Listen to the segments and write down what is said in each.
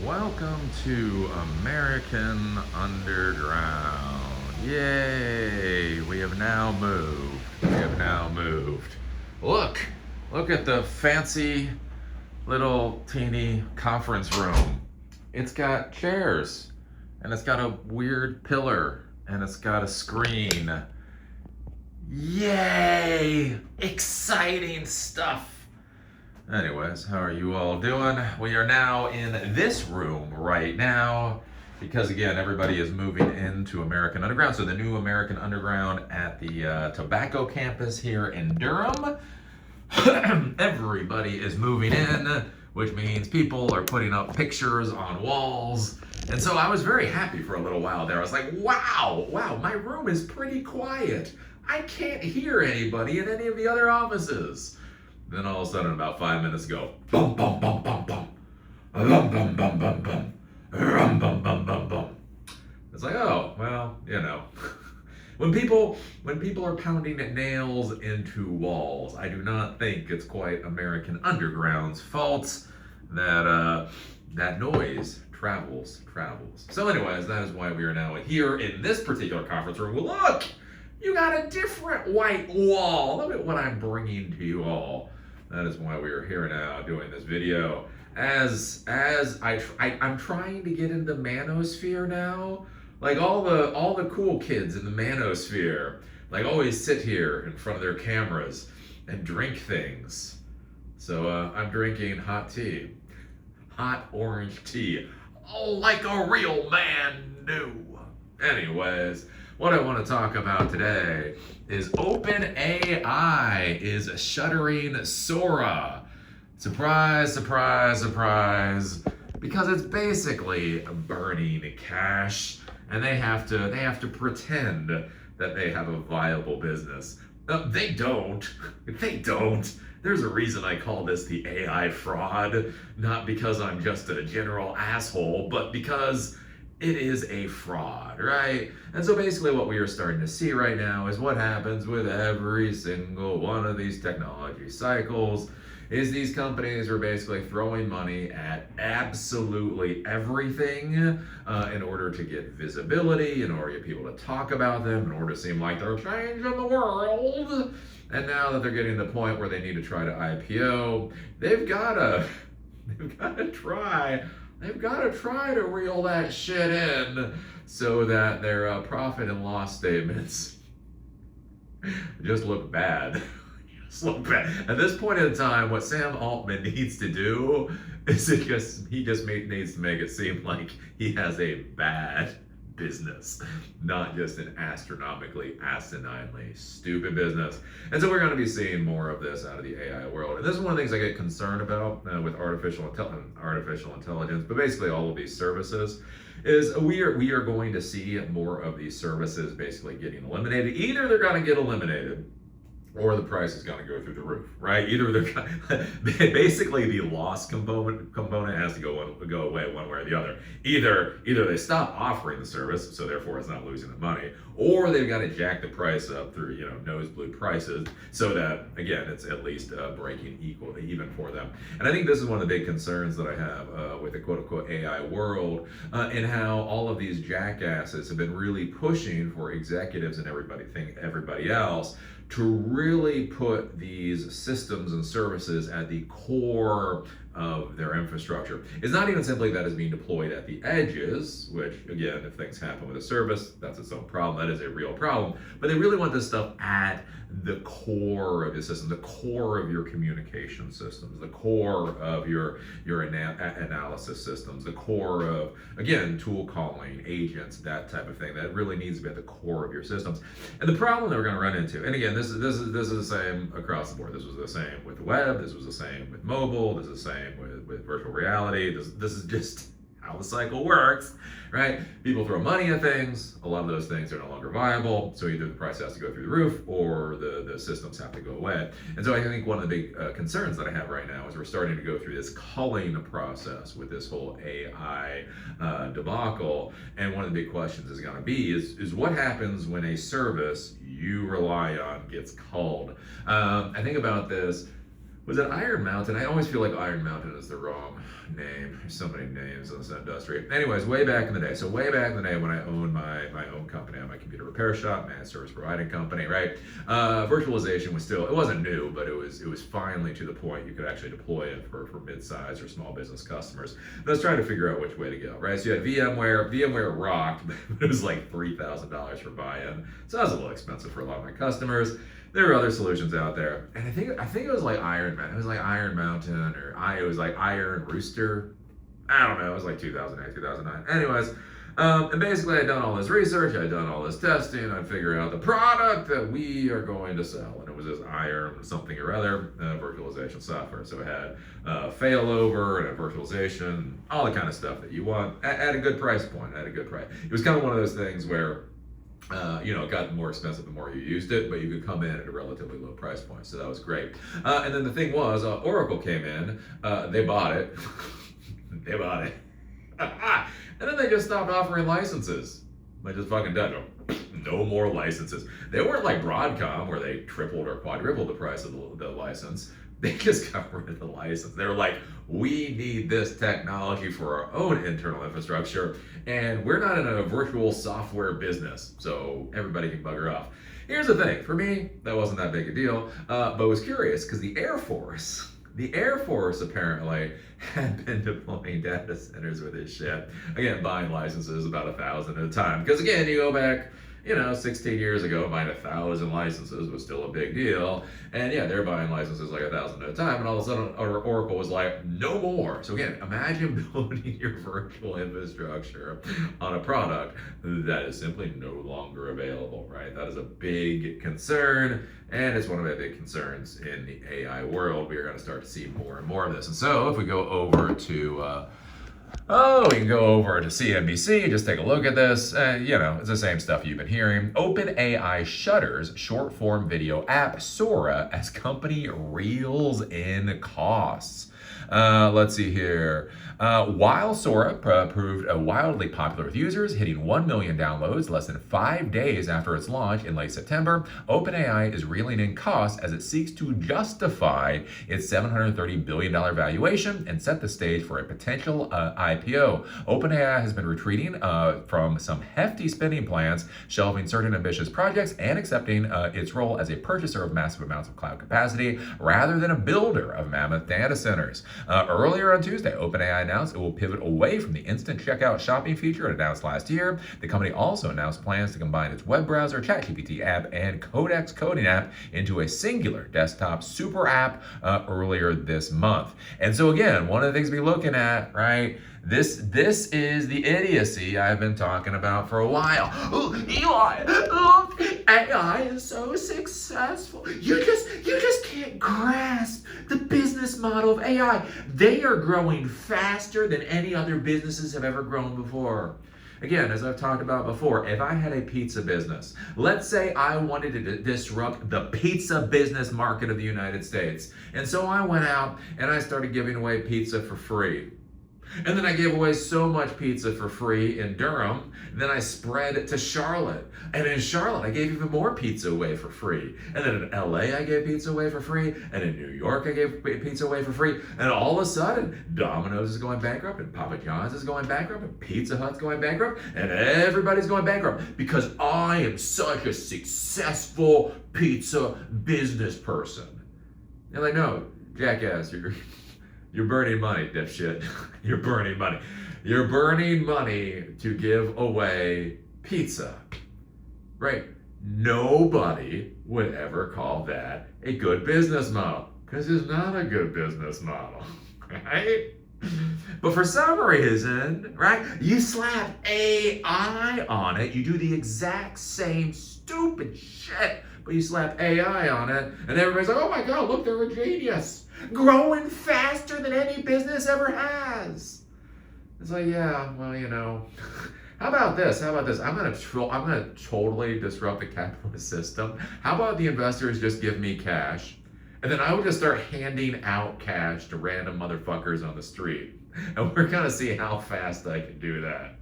Welcome to American Underground. Yay! We have now moved. Look! Look at the fancy little teeny conference room. It's got chairs, and it's got a weird pillar, and it's got a screen. Yay! Exciting stuff! Anyways, how are you all doing? We are now in this room right now because, again, everybody is moving into American Underground. So the new American Underground at the Tobacco campus here in Durham. Everybody is moving in, which means people are putting up pictures on walls. And so I was very happy for a little while there. I was like, wow, my room is pretty quiet. I can't hear anybody in any of the other offices. Then all of a sudden, about 5 minutes ago, bum bum bum bum bum, bum bum bum bum bum, rum bum bum bum bum. It's like, oh well, you know, when people are pounding nails into walls, I do not think it's quite American Underground's fault that that noise travels. So, anyways, that is why we are now here in this particular conference room. Well, look, you got a different white wall. Look at what I'm bringing to you all. That is why we are here now doing this video. As I'm trying to get into the Manosphere now. Like all the cool kids in the Manosphere, like always sit here in front of their cameras and drink things. So I'm drinking hot tea, hot orange tea. Oh, like a real man do. Anyways, what I want to talk about today is OpenAI is shuttering Sora. Surprise, surprise, surprise. Because it's basically burning cash, and they have to pretend that they have a viable business. They don't. There's a reason I call this the AI fraud, not because I'm just a general asshole, but because it is a fraud, right? And so basically what we are starting to see right now is what happens with every single one of these technology cycles is these companies are basically throwing money at absolutely everything in order to get visibility, in order to get people to talk about them, in order to seem like they're changing the world. And now that they're getting to the point where they need to try to IPO, they've got to try to reel that shit in so that their profit and loss statements just look bad. At this point in time, what Sam Altman needs to do is he just needs to make it seem like he has a bad business, not just an astronomically, asininely stupid business. And so we're going to be seeing more of this out of the AI world. And this is one of the things I get concerned about with artificial intelligence, but basically all of these services, is we are going to see more of these services basically getting eliminated. Either they're going to get eliminated, or the price is going to go through the roof, right? Either they're basically the loss component has to go away one way or the other. Either they stop offering the service, so therefore it's not losing the money, or they've got to jack the price up through nosebleed prices, so that again it's at least breaking even for them. And I think this is one of the big concerns that I have with the quote unquote AI world, and how all of these jackasses have been really pushing for executives and everybody else to really put these systems and services at the core of their infrastructure. It's not even simply that it's being deployed at the edges, which again, if things happen with a service, that's its own problem. That is a real problem. But they really want this stuff at the core of the system, the core of your communication systems, the core of your analysis systems, the core of, again, tool calling, agents, that type of thing. That really needs to be at the core of your systems. And the problem that we're going to run into, and again, this is the same across the board. This was the same with the web. This was the same with mobile. This is the same with virtual reality. This is just how the cycle works, right? People throw money at things. A lot of those things are no longer viable. So either the price has to go through the roof or the systems have to go away. And so I think one of the big concerns that I have right now is we're starting to go through this culling process with this whole AI debacle. And one of the big questions is going to be is what happens when a service you rely on gets culled? I think about this Was it Iron Mountain? I always feel like Iron Mountain is the wrong name. There's so many names in this industry. Anyways, way back in the day. So way back in the day when I owned my own company, I had my computer repair shop, managed service providing company, right? Virtualization was still, it wasn't new, but it was finally to the point you could actually deploy it for mid-size or small business customers. And I was trying to figure out which way to go, right? So you had VMware. VMware rocked, but it was like $3,000 for buy-in. So that was a little expensive for a lot of my customers. There were other solutions out there, and I think it was like Iron Man. It was like Iron Mountain, or it was like Iron Rooster. I don't know. It was like 2008, 2009. Anyways, and basically I'd done all this research, I'd done all this testing, I'd figure out the product that we are going to sell, and it was this Iron something or other virtualization software. So it had failover and a virtualization, all the kind of stuff that you want at a good price point. At a good price. It was kind of one of those things where, it got more expensive the more you used it, but you could come in at a relatively low price point. So that was great. And then the thing was, Oracle came in, they bought it. They bought it. And then they just stopped offering licenses. They just fucking done no more licenses. They weren't like Broadcom where they tripled or quadrupled the price of the license. They just got rid of the license. They were like, we need this technology for our own internal infrastructure, and we're not in a virtual software business, so everybody can bugger off. Here's the thing, for me, that wasn't that big a deal, but I was curious because the Air Force apparently had been deploying data centers with this shit. Again, buying licenses about 1,000 at a time. Because again, you go back, 16 years ago, buying 1,000 licenses was still a big deal. And yeah, they're buying licenses like 1,000 at a time. And all of a sudden, Oracle was like, no more. So again, imagine building your virtual infrastructure on a product that is simply no longer available, right? That is a big concern. And it's one of the big concerns in the AI world. We are going to start to see more and more of this. And so if we go over to, we can go over to CNBC, just take a look at this. It's the same stuff you've been hearing. OpenAI shutters short-form video app Sora as company reels in costs. Let's see here. While Sora proved wildly popular with users, hitting 1 million downloads less than 5 days after its launch in late September, OpenAI is reeling in costs as it seeks to justify its $730 billion valuation and set the stage for a potential IPO. OpenAI has been retreating from some hefty spending plans, shelving certain ambitious projects, and accepting its role as a purchaser of massive amounts of cloud capacity rather than a builder of mammoth data centers. Earlier on Tuesday, OpenAI announced it will pivot away from the instant checkout shopping feature it announced last year. The company also announced plans to combine its web browser, ChatGPT app, and Codex coding app into a singular desktop super app earlier this month. And so again, one of the things we're looking at, right? This is the idiocy I've been talking about for a while. Oh, Eli, look, AI is so successful. You just can't grasp the business model of AI. They are growing faster than any other businesses have ever grown before. Again, as I've talked about before, if I had a pizza business, let's say I wanted to disrupt the pizza business market of the United States. And so I went out and I started giving away pizza for free. And then I gave away so much pizza for free in Durham, then I spread it to Charlotte. And in Charlotte, I gave even more pizza away for free. And then in LA, I gave pizza away for free. And in New York, I gave pizza away for free. And all of a sudden, Domino's is going bankrupt, and Papa John's is going bankrupt, and Pizza Hut's going bankrupt, and everybody's going bankrupt because I am such a successful pizza business person. You're like, no, jackass, you're burning money, dipshit. You're burning money. You're burning money to give away pizza. Right? Nobody would ever call that a good business model because it's not a good business model. Right? But for some reason, right, you slap AI on it, you do the exact same stupid shit, but you slap AI on it, and everybody's like, oh my God, look, they're a genius. Growing faster than any business ever has. It's like, yeah, well, how about this? I'm gonna totally disrupt the capitalist system. How about the investors just give me cash, and then I will just start handing out cash to random motherfuckers on the street, and we're gonna see how fast I can do that.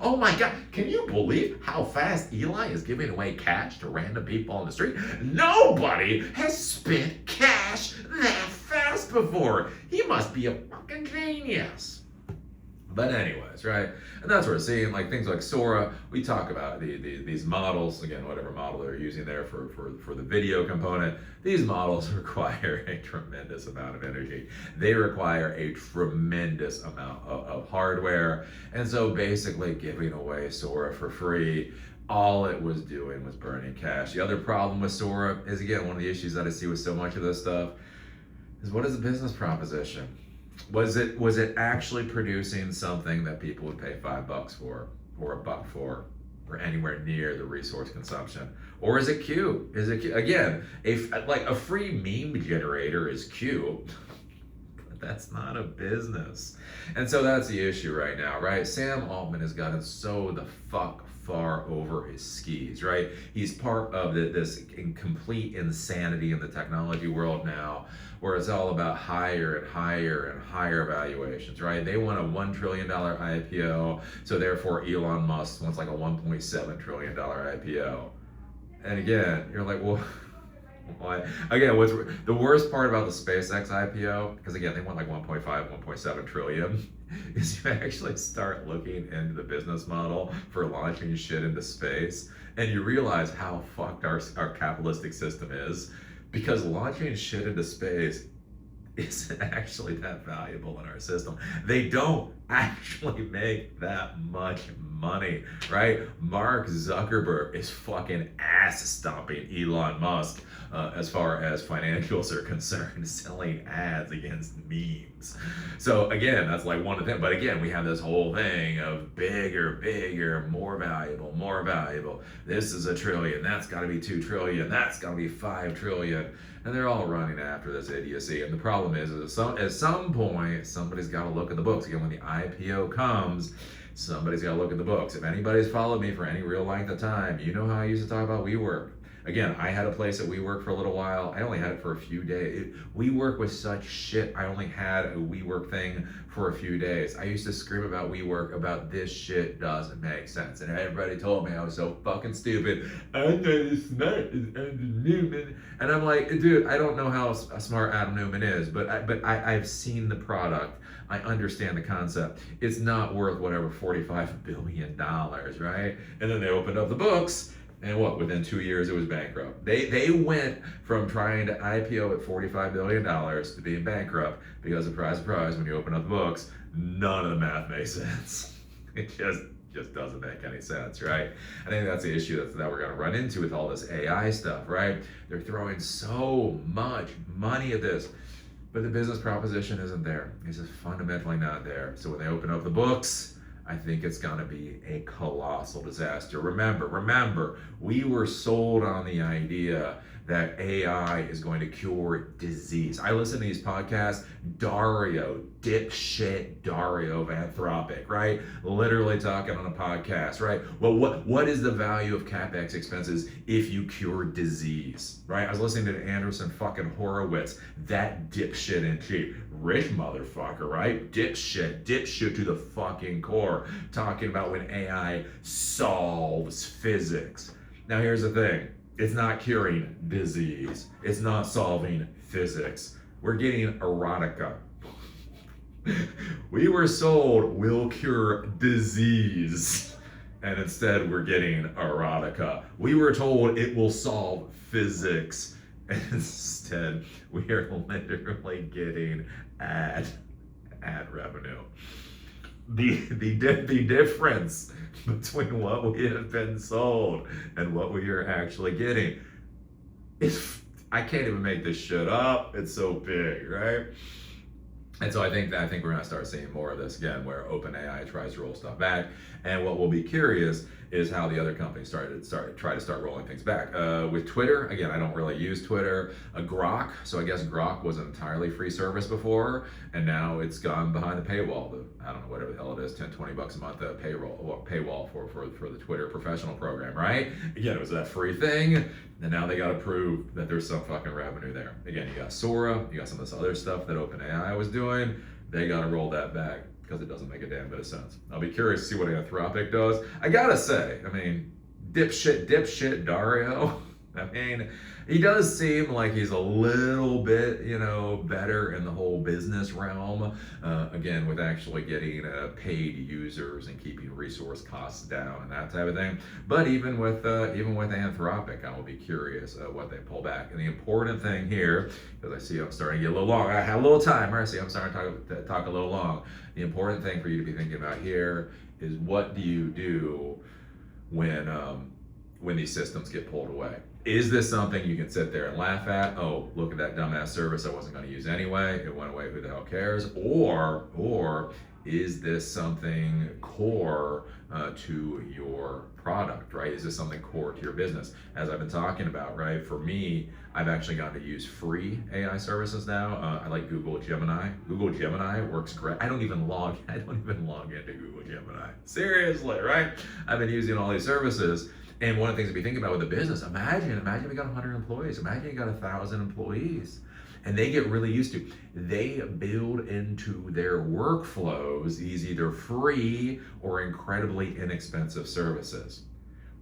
Oh my God, can you believe how fast Eli is giving away cash to random people on the street? Nobody has spent cash that fast before. He must be a fucking genius. But anyways, right? And that's what we're seeing, like things like Sora. We talk about these models, again, whatever model they're using there for the video component. These models require a tremendous amount of energy. They require a tremendous amount of hardware. And so basically giving away Sora for free, all it was doing was burning cash. The other problem with Sora is, again, one of the issues that I see with so much of this stuff is, what is the business proposition? Was it actually producing something that people would pay $5 for, or $1 for, or anywhere near the resource consumption? Or is it cute? Is it cute? Again, a free meme generator is cute, but that's not a business. And so that's the issue right now, right? Sam Altman has gotten so the fuck far over his skis, right? He's part of this complete insanity in the technology world now, where it's all about higher and higher and higher valuations, right? They want a $1 trillion IPO, so therefore Elon Musk wants like a $1.7 trillion IPO. And again, you're like, well, why? Again, what's the worst part about the SpaceX IPO, because again, they want like 1.5, 1.7 trillion, is you actually start looking into the business model for launching shit into space, and you realize how fucked our capitalistic system is, because launching shit into space isn't actually that valuable in our system. They don't actually make that much money, right? Mark Zuckerberg is fucking ass stomping Elon Musk as far as financials are concerned, selling ads against memes. So again, that's like one of them. But again, we have this whole thing of bigger, more valuable. This is $1 trillion. That's got to be $2 trillion. That's got to be $5 trillion. And they're all running after this idiocy. And the problem is at some point, somebody's got to look at the books. Again, when the IPO comes, somebody's got to look at the books. If anybody's followed me for any real length of time, you know how I used to talk about WeWork. Again, I had a place at WeWork for a little while. I only had it for a few days. WeWork was such shit. I only had a WeWork thing for a few days. I used to scream about WeWork about this shit doesn't make sense. And everybody told me I was so fucking stupid. I'm not as smart as Adam Newman. And I'm like, dude, I don't know how smart Adam Newman is, but I've seen the product. I understand the concept. It's not worth whatever, $45 billion, right? And then they opened up the books. And what, within 2 years, it was bankrupt. They went from trying to IPO at $45 billion to being bankrupt because, surprise, when you open up the books, none of the math makes sense. It just doesn't make any sense, right? I think that's the issue that we're gonna run into with all this AI stuff, right? They're throwing so much money at this, but the business proposition isn't there. It's just fundamentally not there. So when they open up the books, I think it's going to be a colossal disaster. Remember, we were sold on the idea that AI is going to cure disease. I listen to these podcasts, dipshit Dario Vanthropic, right? Literally talking on a podcast, right? Well, what is the value of CapEx expenses if you cure disease, right? I was listening to Anderson fucking Horowitz, that dipshit in chief. Rich motherfucker, right? Dipshit to the fucking core, talking about when AI solves physics. Now here's the thing. It's not curing disease. It's not solving physics. We're getting erotica. We were sold we'll cure disease, and instead we're getting erotica. We were told it will solve physics, and instead we are literally getting ad revenue. The difference between what we have been sold and what we are actually getting is, I can't even make this shit up. It's so big, right? And so I think we're gonna start seeing more of this again, where OpenAI tries to roll stuff back. And what will be curious is how the other companies try to start rolling things back. With Twitter, again, I don't really use Twitter. Grok, so I guess Grok was an entirely free service before, and now it's gone behind the paywall. I don't know, whatever the hell it is, $10-20 a month paywall for the Twitter professional program, right? Again, it was that free thing, and now they got to prove that there's some fucking revenue there. Again, you got Sora, you got some of this other stuff that OpenAI was doing. they got to roll that back because it doesn't make a damn bit of sense. I'll be curious to see what Anthropic does. I gotta say, I mean, dipshit Dario. I mean, he does seem like he's a little bit, better in the whole business realm. Again, with actually getting paid users and keeping resource costs down and that type of thing. But even with Anthropic, I will be curious what they pull back. And the important thing here, because I see I'm starting to get a little long. I had a little time. I see I'm starting to talk a little long. The important thing for you to be thinking about here is, what do you do when these systems get pulled away? Is this something you can sit there and laugh at? Oh, look at that dumbass service I wasn't going to use anyway. It went away. Who the hell cares? Or is this something core to your product, right? Is this something core to your business? As I've been talking about, right? For me, I've actually gotten to use free AI services now. I like Google Gemini. Google Gemini works great. I don't even log into Google Gemini. Seriously, right? I've been using all these services. And one of the things to be thinking about with a business, imagine we got 100 employees, imagine you got 1,000 employees, and they get really used to, they build into their workflows these either free or incredibly inexpensive services.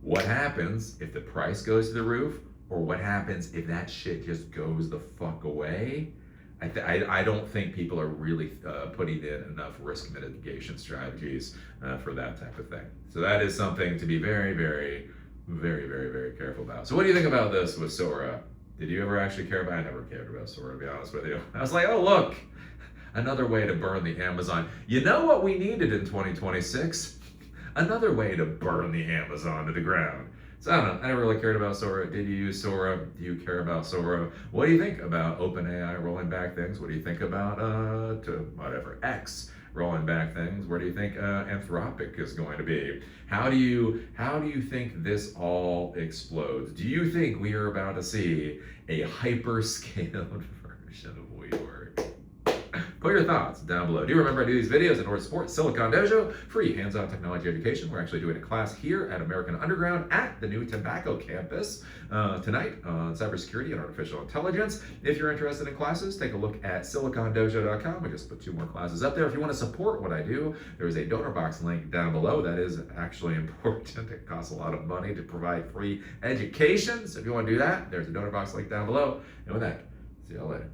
What happens if the price goes to the roof, or what happens if that shit just goes the fuck away? I don't think people are really putting in enough risk mitigation strategies for that type of thing. So that is something to be very, very, very, very, very careful about. So what do you think about this with Sora? Did you ever actually care about it? I never cared about Sora, to be honest with you. I was like, oh, look, another way to burn the Amazon. You know what we needed in 2026? Another way to burn the Amazon to the ground. So I don't know, I never really cared about Sora. Did you use Sora? Do you care about Sora? What do you think about OpenAI rolling back things? What do you think about X rolling back things? Where do you think Anthropic is going to be? How do you think this all explodes? Do you think we are about to see a hyper-scaled version of WeWork? Put your thoughts down below. Do remember I do these videos in order to support Silicon Dojo, free hands-on technology education. We're actually doing a class here at American Underground at the new Tobacco campus tonight on cybersecurity and artificial intelligence. If you're interested in classes, take a look at silicondojo.com. We just put 2 more classes up there. If you want to support what I do, there is a donor box link down below. That is actually important. It costs a lot of money to provide free education. So if you want to do that, there's a donor box link down below. And with that, see y'all later.